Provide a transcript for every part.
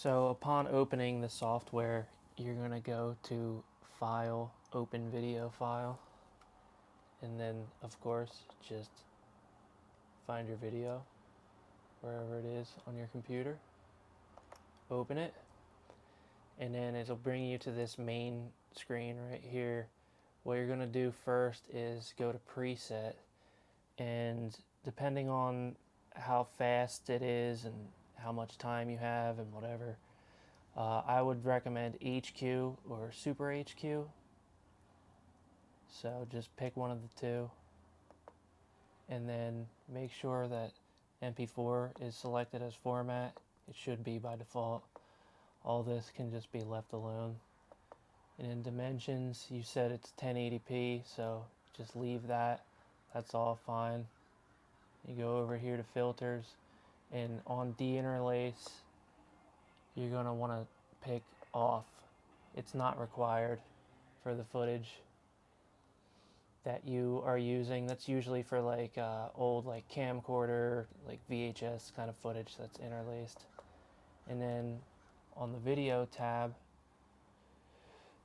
So upon opening the software, you're going to go to File, Open Video File, and then of course just find your video wherever it is on your computer, open it, and then it'll bring you to this main screen right here. What you're going to do first is go to Preset, and depending on how fast it is and how much time you have and whatever, I would recommend HQ or Super HQ. So just pick one of the two, and then make sure that MP4 is selected as format. It should be by default. All this can just be left alone. And in dimensions, you said it's 1080p, so just leave that. That's all fine. You go over here to filters, and on deinterlace, you're going to want to pick off. It's not required for the footage that you are using. That's usually for like old like camcorder, like VHS kind of footage that's interlaced. And then on the video tab,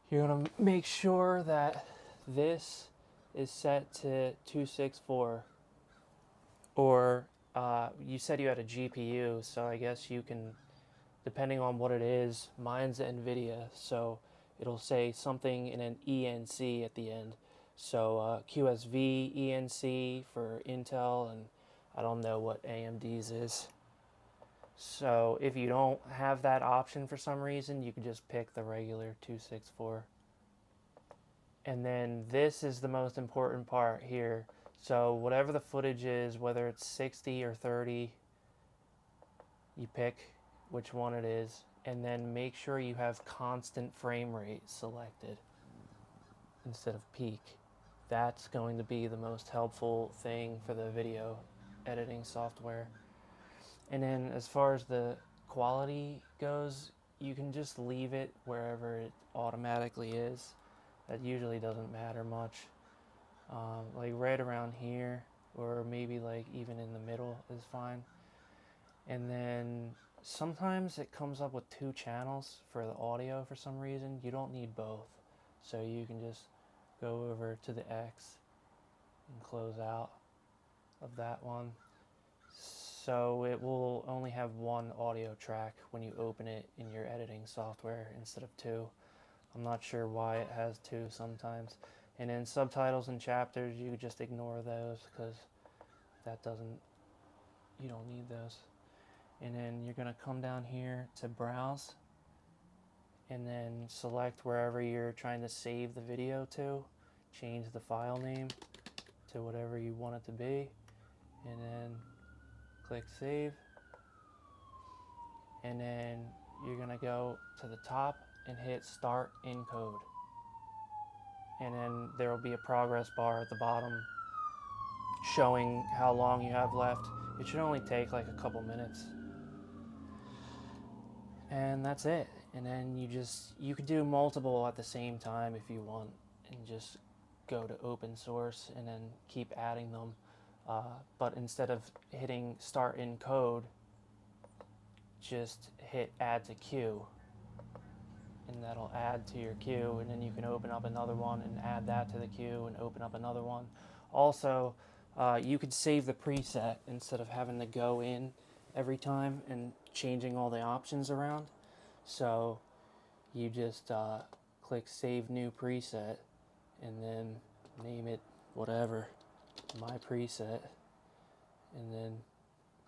you're going to make sure that this is set to 264, or you said you had a GPU, so I guess you can, depending on what it is, mine's NVIDIA, so it'll say something in an ENC at the end. So QSV ENC for Intel, and I don't know what AMD's is. So if you don't have that option for some reason, you can just pick the regular 264. And then this is the most important part here. So whatever the footage is, whether it's 60 or 30, you pick which one it is, and then make sure you have constant frame rate selected instead of peak. That's going to be the most helpful thing for the video editing software. And then as far as the quality goes, you can just leave it wherever it automatically is. That usually doesn't matter much. Like right around here, or maybe like even in the middle is fine. And then sometimes it comes up with 2 channels for the audio for some reason. You don't need both. So you can just go over to the X and close out of that one. So it will only have 1 audio track when you open it in your editing software instead of 2. I'm not sure why it has 2 sometimes. And then subtitles and chapters, you just ignore those because you don't need those. And then you're going to come down here to browse, and then select wherever you're trying to save the video to. Change the file name to whatever you want it to be, and then click save. And then you're going to go to the top and hit start encode. And then there will be a progress bar at the bottom showing how long you have left. It should only take like a couple minutes. And that's it. And then you could do multiple at the same time if you want, and just go to open source and then keep adding them. But instead of hitting start encode, just hit add to queue, and that'll add to your queue, and then you can open up another one and add that to the queue and open up another one. Also, you could save the preset instead of having to go in every time and changing all the options around. So you just click save new preset, and then name it whatever, my preset, and then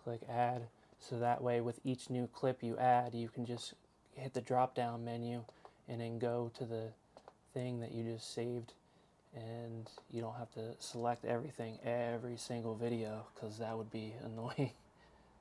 click add. So that way with each new clip you add, you can just hit the drop down menu and then go to the thing that you just saved, and you don't have to select everything every single video, because that would be annoying.